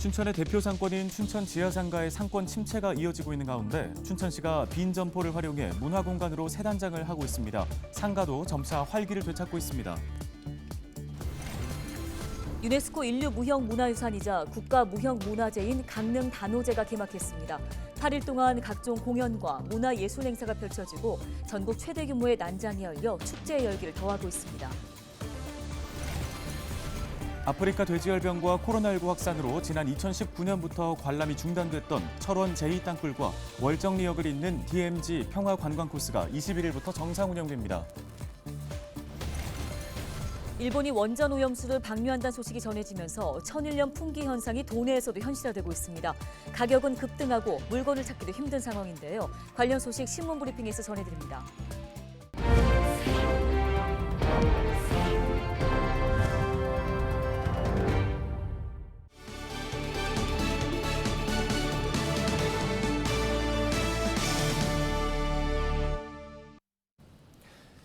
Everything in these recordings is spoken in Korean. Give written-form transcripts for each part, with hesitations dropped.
춘천의 대표 상권인 춘천 지하상가의 상권 침체가 이어지고 있는 가운데 춘천시가 빈 점포를 활용해 문화공간으로 새 단장을 하고 있습니다. 상가도 점차 활기를 되찾고 있습니다. 유네스코 인류 무형 문화유산이자 국가 무형 문화재인 강릉 단오제가 개막했습니다. 8일 동안 각종 공연과 문화예술 행사가 펼쳐지고 전국 최대 규모의 난장이 열려 축제의 열기를 더하고 있습니다. 아프리카 돼지열병과 코로나19 확산으로 지난 2019년부터 관람이 중단됐던 철원 제2땅굴과 월정리역을 잇는 DMZ 평화관광코스가 21일부터 정상 운영됩니다. 일본이 원전 오염수를 방류한다는 소식이 전해지면서 천일염 풍기 현상이 도내에서도 현실화되고 있습니다. 가격은 급등하고 물건을 찾기도 힘든 상황인데요. 관련 소식 신문 브리핑에서 전해드립니다.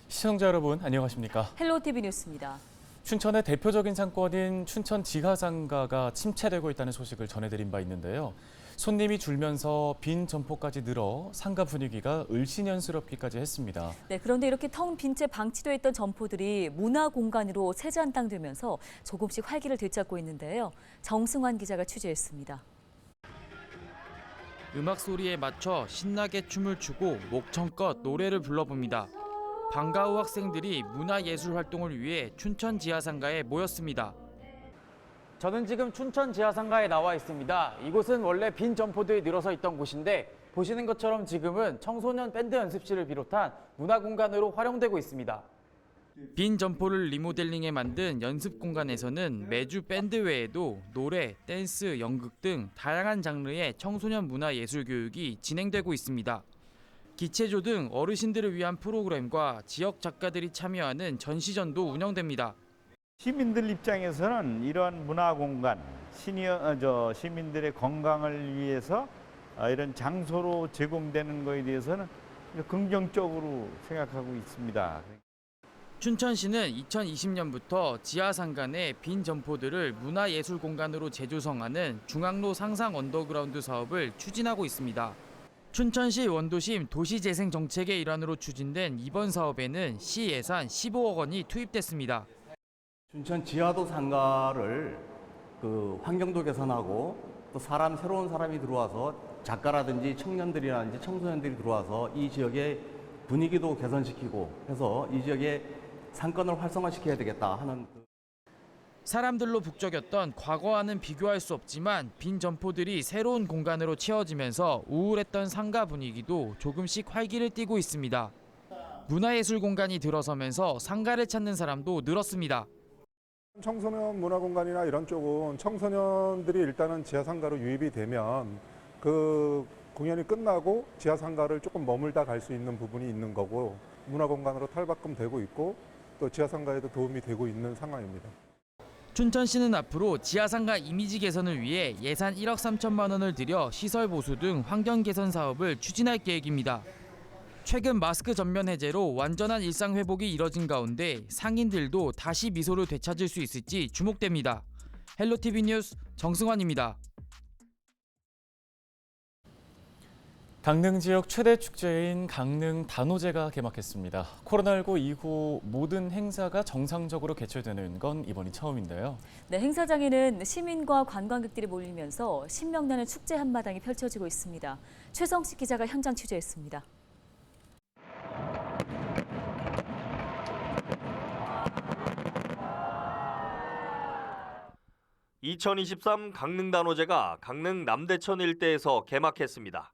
시청자 여러분 안녕하십니까? 헬로티비 뉴스입니다. 춘천의 대표적인 상권인 춘천 지하상가가 침체되고 있다는 소식을 전해드린 바 있는데요. 손님이 줄면서 빈 점포까지 늘어 상가 분위기가 을씨년스럽기까지 했습니다. 네, 그런데 이렇게 텅 빈 채 방치돼 있던 점포들이 문화 공간으로 재장당되면서 조금씩 활기를 되찾고 있는데요. 정승환 기자가 취재했습니다. 음악 소리에 맞춰 신나게 춤을 추고 목청껏 노래를 불러봅니다. 방과후 학생들이 문화예술 활동을 위해 춘천 지하상가에 모였습니다. 저는 지금 춘천 지하상가에 나와 있습니다. 이곳은 원래 빈 점포들이 늘어서 있던 곳인데 보시는 것처럼 지금은 청소년 밴드 연습실을 비롯한 문화공간으로 활용되고 있습니다. 빈 점포를 리모델링해 만든 연습 공간에서는 매주 밴드 외에도 노래, 댄스, 연극 등 다양한 장르의 청소년 문화예술 교육이 진행되고 있습니다. 기체조 등 어르신들을 위한 프로그램과 지역 작가들이 참여하는 전시전도 운영됩니다. 시민들 입장에서는 이러한 문화공간, 시민들의 건강을 위해서 이런 장소로 제공되는 것에 대해서는 긍정적으로 생각하고 있습니다. 춘천시는 2020년부터 지하상가 내 빈 점포들을 문화예술 공간으로 재조성하는 중앙로 상상 언더그라운드 사업을 추진하고 있습니다. 춘천시 원도심 도시재생 정책의 일환으로 추진된 이번 사업에는 시 예산 15억 원이 투입됐습니다. 춘천 지하도 상가를 환경도 개선하고 또 새로운 사람이 들어와서 작가라든지 청년들이라든지 청소년들이 들어와서 이 지역의 분위기도 개선시키고 해서 이 지역의 상권을 활성화시켜야 되겠다 하는 사람들로 북적였던 과거와는 비교할 수 없지만 빈 점포들이 새로운 공간으로 채워지면서 우울했던 상가 분위기도 조금씩 활기를 띠고 있습니다. 문화예술 공간이 들어서면서 상가를 찾는 사람도 늘었습니다. 청소년 문화공간이나 이런 쪽은 청소년들이 일단은 지하상가로 유입이 되면 그 공연이 끝나고 지하상가를 조금 머물다 갈 수 있는 부분이 있는 거고 문화공간으로 탈바꿈되고 있고 또 지하상가에도 도움이 되고 있는 상황입니다. 춘천시는 앞으로 지하상가 이미지 개선을 위해 예산 1억 3천만 원을 들여 시설 보수 등 환경 개선 사업을 추진할 계획입니다. 최근 마스크 전면 해제로 완전한 일상 회복이 이뤄진 가운데 상인들도 다시 미소를 되찾을 수 있을지 주목됩니다. 헬로티비 뉴스 정승환입니다. 강릉 지역 최대 축제인 강릉 단오제가 개막했습니다. 코로나19 이후 모든 행사가 정상적으로 개최되는 건 이번이 처음인데요. 네, 행사장에는 시민과 관광객들이 몰리면서 신명나는 축제 한마당이 펼쳐지고 있습니다. 최성식 기자가 현장 취재했습니다. (2023) 강릉 단오제가 강릉 남대천 일대에서 개막했습니다.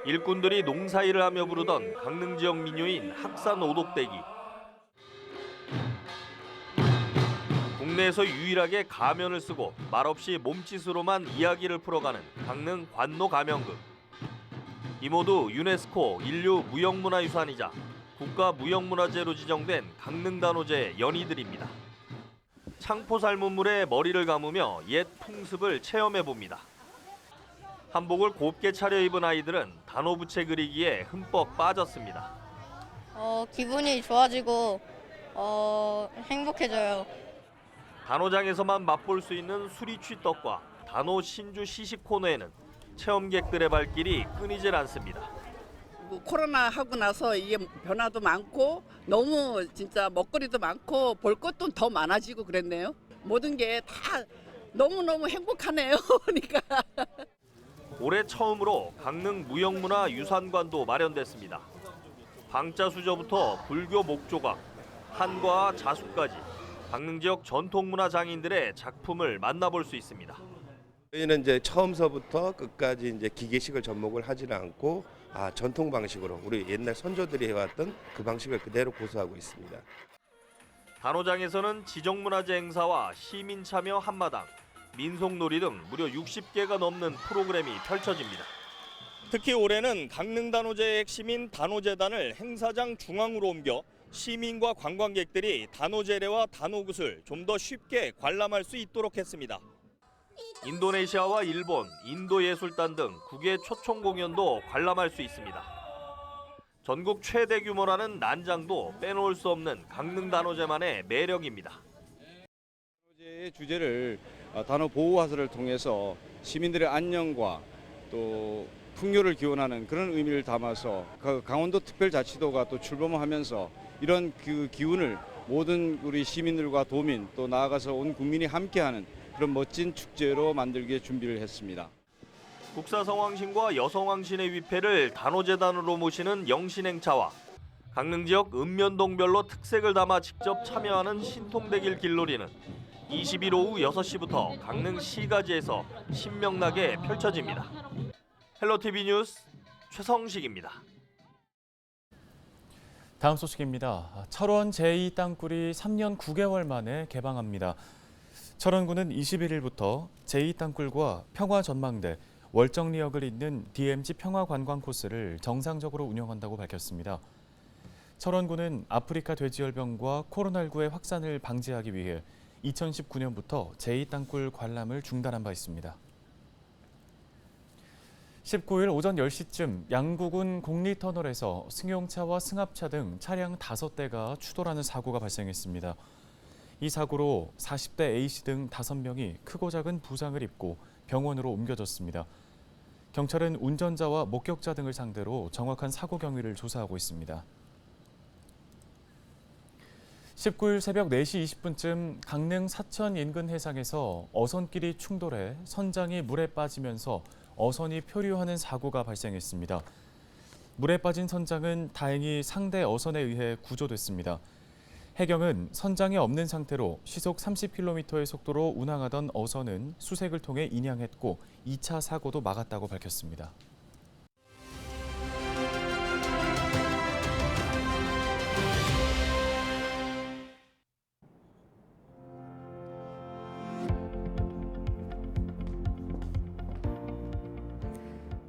일꾼들이 농사일을 하며 부르던 강릉 지역 민요인 학산 오독대기. 국내에서 유일하게 가면을 쓰고 말없이 몸짓으로만 이야기를 풀어가는 강릉 관노 가면극. 이 모두 유네스코 인류 무형문화유산이자 국가 무형문화재로 지정된 강릉 단오제 연희들입니다. 창포 삶은 물에 머리를 감으며 옛 풍습을 체험해봅니다. 한복을 곱게 차려입은 아이들은 단오부채 그리기에 흠뻑 빠졌습니다. 기분이 좋아지고 행복해져요. 단오장에서만 맛볼 수 있는 수리취떡과 단오 신주 시식 코너에는 체험객들의 발길이 끊이질 않습니다. 코로나 하고 나서 이게 변화도 많고 너무 진짜 먹거리도 많고 볼 것도 더 많아지고 그랬네요. 모든 게 다 너무너무 행복하네요. 그러니까. 올해 처음으로 강릉 무형문화유산관도 마련됐습니다. 방자수저부터 불교 목조각, 한과 자수까지 강릉 지역 전통문화 장인들의 작품을 만나볼 수 있습니다. 저희는 이제 처음서부터 끝까지 이제 기계식을 접목을 하지는 않고 전통 방식으로 우리 옛날 선조들이 해왔던 그 방식을 그대로 고수하고 있습니다. 단오장에서는 지정문화재 행사와 시민 참여 한마당, 민속놀이 등 무려 60개가 넘는 프로그램이 펼쳐집니다. 특히 올해는 강릉 단오제의 핵심인 단오재단을 행사장 중앙으로 옮겨 시민과 관광객들이 단오재래와 단오굿을 좀 더 쉽게 관람할 수 있도록 했습니다. 인도네시아와 일본, 인도예술단 등 국외 초청 공연도 관람할 수 있습니다. 전국 최대 규모라는 난장도 빼놓을 수 없는 강릉 단오제만의 매력입니다. 단오제의 주제를 단오 보호화설을 통해서 시민들의 안녕과 또 풍요를 기원하는 그런 의미를 담아서 강원도 특별자치도가 또 출범하면서 이런 그 기운을 모든 우리 시민들과 도민 또 나아가서 온 국민이 함께하는 그런 멋진 축제로 만들기에 준비를 했습니다. 국사성왕신과 여성왕신의 위패를 단오재단으로 모시는 영신행차와 강릉 지역 읍면동별로 특색을 담아 직접 참여하는 신통대길 길놀이는 20일 오후 6시부터 강릉 시가지에서 신명나게 펼쳐집니다. 헬로티비 뉴스 최성식입니다. 다음 소식입니다. 철원 제2땅굴이 3년 9개월 만에 개방합니다. 철원구는 21일부터 제2땅굴과 평화전망대, 월정리역을 잇는 DMZ 평화관광 코스를 정상적으로 운영한다고 밝혔습니다. 철원구는 아프리카 돼지열병과 코로나19의 확산을 방지하기 위해 2019년부터 제2땅굴 관람을 중단한 바 있습니다. 19일 오전 10시쯤 양구군 공리터널에서 승용차와 승합차 등 차량 5대가 추돌하는 사고가 발생했습니다. 이 사고로 40대 A씨 등 5명이 크고 작은 부상을 입고 병원으로 옮겨졌습니다. 경찰은 운전자와 목격자 등을 상대로 정확한 사고 경위를 조사하고 있습니다. 19일 새벽 4시 20분쯤 강릉 사천 인근 해상에서 어선끼리 충돌해 선장이 물에 빠지면서 어선이 표류하는 사고가 발생했습니다. 물에 빠진 선장은 다행히 상대 어선에 의해 구조됐습니다. 해경은 선장이 없는 상태로 시속 30km의 속도로 운항하던 어선은 수색을 통해 인양했고 2차 사고도 막았다고 밝혔습니다.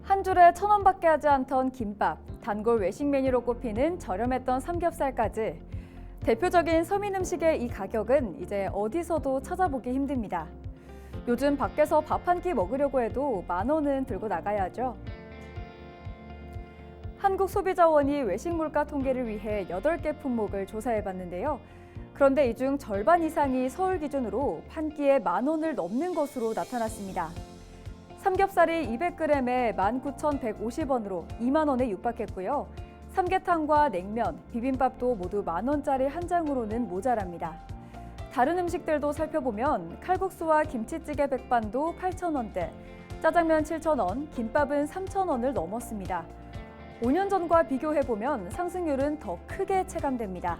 한 줄에 1,000원밖에 하지 않던 김밥, 단골 외식 메뉴로 꼽히는 저렴했던 삼겹살까지 대표적인 서민 음식의 이 가격은 이제 어디서도 찾아보기 힘듭니다. 요즘 밖에서 밥 한 끼 먹으려고 해도 10,000원은 들고 나가야죠. 한국소비자원이 외식 물가 통계를 위해 8개 품목을 조사해봤는데요. 그런데 이 중 절반 이상이 서울 기준으로 한 끼에 10,000원을 넘는 것으로 나타났습니다. 삼겹살이 200g에 19,150원으로 20,000원에 육박했고요. 삼계탕과 냉면, 비빔밥도 모두 10,000원짜리 한 장으로는 모자랍니다. 다른 음식들도 살펴보면 칼국수와 김치찌개 백반도 8,000원대, 짜장면 7,000원, 김밥은 3,000원을 넘었습니다. 5년 전과 비교해보면 상승률은 더 크게 체감됩니다.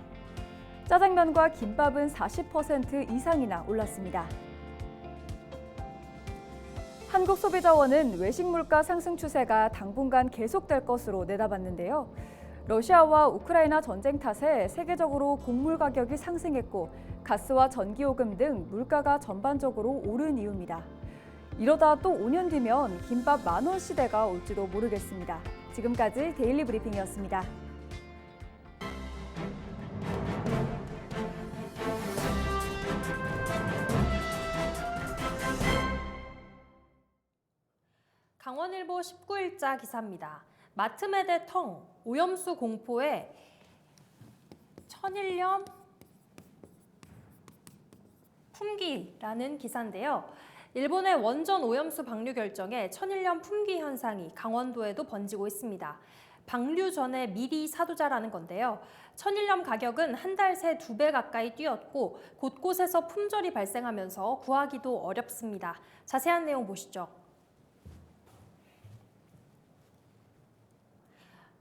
짜장면과 김밥은 40% 이상이나 올랐습니다. 한국소비자원은 외식 물가 상승 추세가 당분간 계속될 것으로 내다봤는데요. 러시아와 우크라이나 전쟁 탓에 세계적으로 곡물 가격이 상승했고 가스와 전기요금 등 물가가 전반적으로 오른 이유입니다. 이러다 또 5년 뒤면 김밥 10,000원 시대가 올지도 모르겠습니다. 지금까지 데일리 브리핑이었습니다. 강원일보 19일자 기사입니다. 마트매대 텅, 오염수 공포에 천일염 품귀라는 기사인데요. 일본의 원전 오염수 방류 결정에 천일염 품귀 현상이 강원도에도 번지고 있습니다. 방류 전에 미리 사두자라는 건데요. 천일염 가격은 한 달 새 2배 가까이 뛰었고 곳곳에서 품절이 발생하면서 구하기도 어렵습니다. 자세한 내용 보시죠.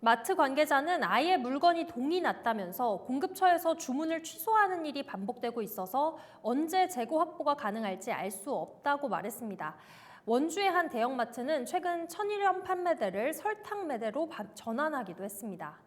마트 관계자는 아예 물건이 동이 났다면서 공급처에서 주문을 취소하는 일이 반복되고 있어서 언제 재고 확보가 가능할지 알 수 없다고 말했습니다. 원주의 한 대형마트는 최근 천일염 판매대를 설탕 매대로 전환하기도 했습니다.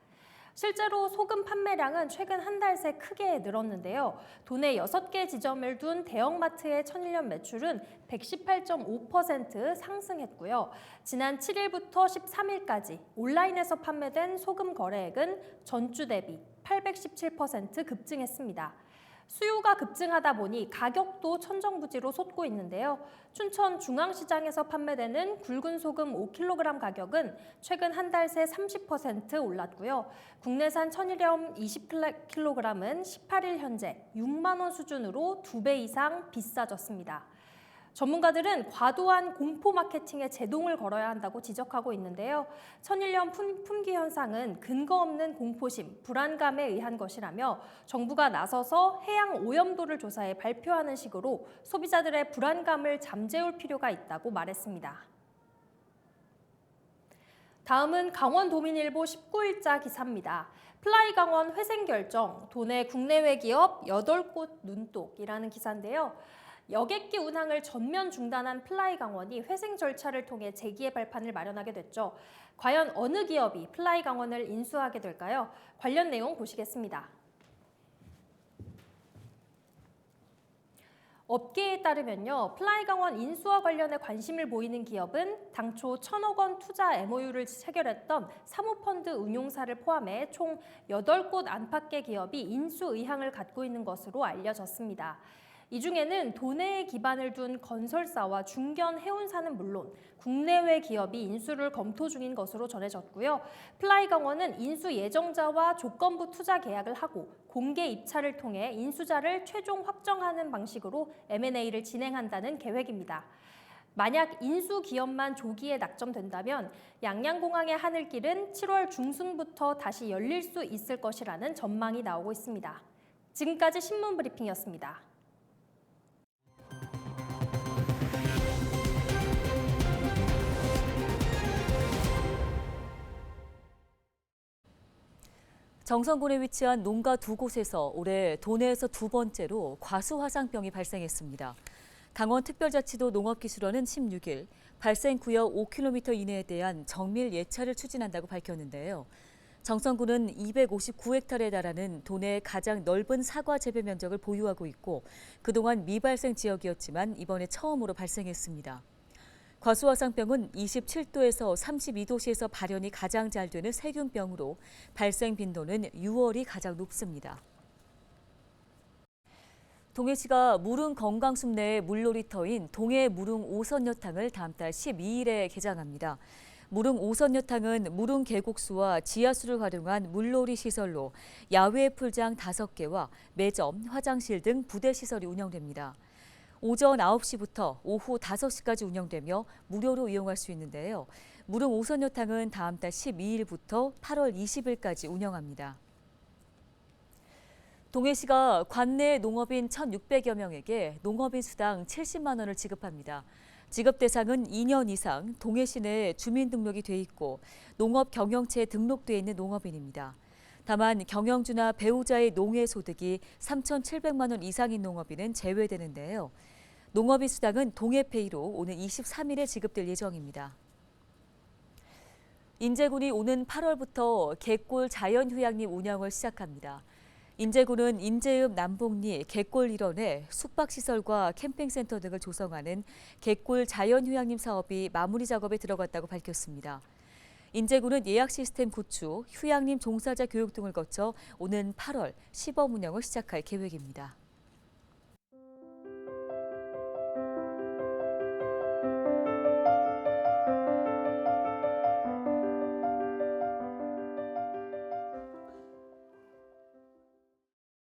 실제로 소금 판매량은 최근 한 달 새 크게 늘었는데요. 도내 6개 지점을 둔 대형마트의 천일염 매출은 118.5% 상승했고요. 지난 7일부터 13일까지 온라인에서 판매된 소금 거래액은 전주 대비 817% 급증했습니다. 수요가 급증하다 보니 가격도 천정부지로 솟고 있는데요. 춘천 중앙시장에서 판매되는 굵은 소금 5kg 가격은 최근 한 달 새 30% 올랐고요. 국내산 천일염 20kg은 18일 현재 6만 원 수준으로 2배 이상 비싸졌습니다. 전문가들은 과도한 공포 마케팅에 제동을 걸어야 한다고 지적하고 있는데요. 천일염 품귀 현상은 근거 없는 공포심, 불안감에 의한 것이라며 정부가 나서서 해양 오염도를 조사해 발표하는 식으로 소비자들의 불안감을 잠재울 필요가 있다고 말했습니다. 다음은 강원도민일보 19일자 기사입니다. 플라이강원 회생 결정, 도내 국내외 기업 8곳 눈독이라는 기사인데요. 여객기 운항을 전면 중단한 플라이강원이 회생 절차를 통해 재기의 발판을 마련하게 됐죠. 과연 어느 기업이 플라이강원을 인수하게 될까요? 관련 내용 보시겠습니다. 업계에 따르면요, 플라이강원 인수와 관련해 관심을 보이는 기업은 당초 1,000억 원 투자 MOU를 체결했던 사모펀드 운용사를 포함해 총 8곳 안팎의 기업이 인수 의향을 갖고 있는 것으로 알려졌습니다. 이 중에는 도내에 기반을 둔 건설사와 중견 해운사는 물론 국내외 기업이 인수를 검토 중인 것으로 전해졌고요. 플라이강원은 인수 예정자와 조건부 투자 계약을 하고 공개 입찰을 통해 인수자를 최종 확정하는 방식으로 M&A를 진행한다는 계획입니다. 만약 인수 기업만 조기에 낙점된다면 양양공항의 하늘길은 7월 중순부터 다시 열릴 수 있을 것이라는 전망이 나오고 있습니다. 지금까지 신문 브리핑이었습니다. 정선군에 위치한 농가 2곳에서 올해 도내에서 2번째로 과수화상병이 발생했습니다. 강원특별자치도 농업기술원은 16일 발생 구역 5km 이내에 대한 정밀 예찰을 추진한다고 밝혔는데요. 정선군은 259헥타르에 달하는 도내 가장 넓은 사과 재배 면적을 보유하고 있고 그동안 미발생 지역이었지만 이번에 처음으로 발생했습니다. 과수화상병은 27도에서 32도씨에서 발현이 가장 잘 되는 세균병으로 발생 빈도는 6월이 가장 높습니다. 동해시가 무릉 건강숲 내의 물놀이터인 동해 무릉 오선여탕을 다음 달 12일에 개장합니다. 무릉 오선여탕은 무릉 계곡수와 지하수를 활용한 물놀이 시설로 야외 풀장 5개와 매점, 화장실 등 부대 시설이 운영됩니다. 오전 9시부터 오후 5시까지 운영되며 무료로 이용할 수 있는데요. 무릉 오선여탕은 다음 달 12일부터 8월 20일까지 운영합니다. 동해시가 관내 농업인 1,600여 명에게 농업인 수당 70만 원을 지급합니다. 지급 대상은 2년 이상 동해시 내에 주민등록이 돼 있고 농업 경영체에 등록돼 있는 농업인입니다. 다만 경영주나 배우자의 농해 소득이 3,700만 원 이상인 농업인은 제외되는데요. 농업인 수당은 동해페이로 오는 23일에 지급될 예정입니다. 인제군이 오는 8월부터 갯골 자연휴양림 운영을 시작합니다. 인제군은 인제읍 남북리 갯골 일원에 숙박시설과 캠핑센터 등을 조성하는 갯골 자연휴양림 사업이 마무리 작업에 들어갔다고 밝혔습니다. 인제군은 예약 시스템 구축, 휴양림 종사자 교육 등을 거쳐 오는 8월 시범 운영을 시작할 계획입니다.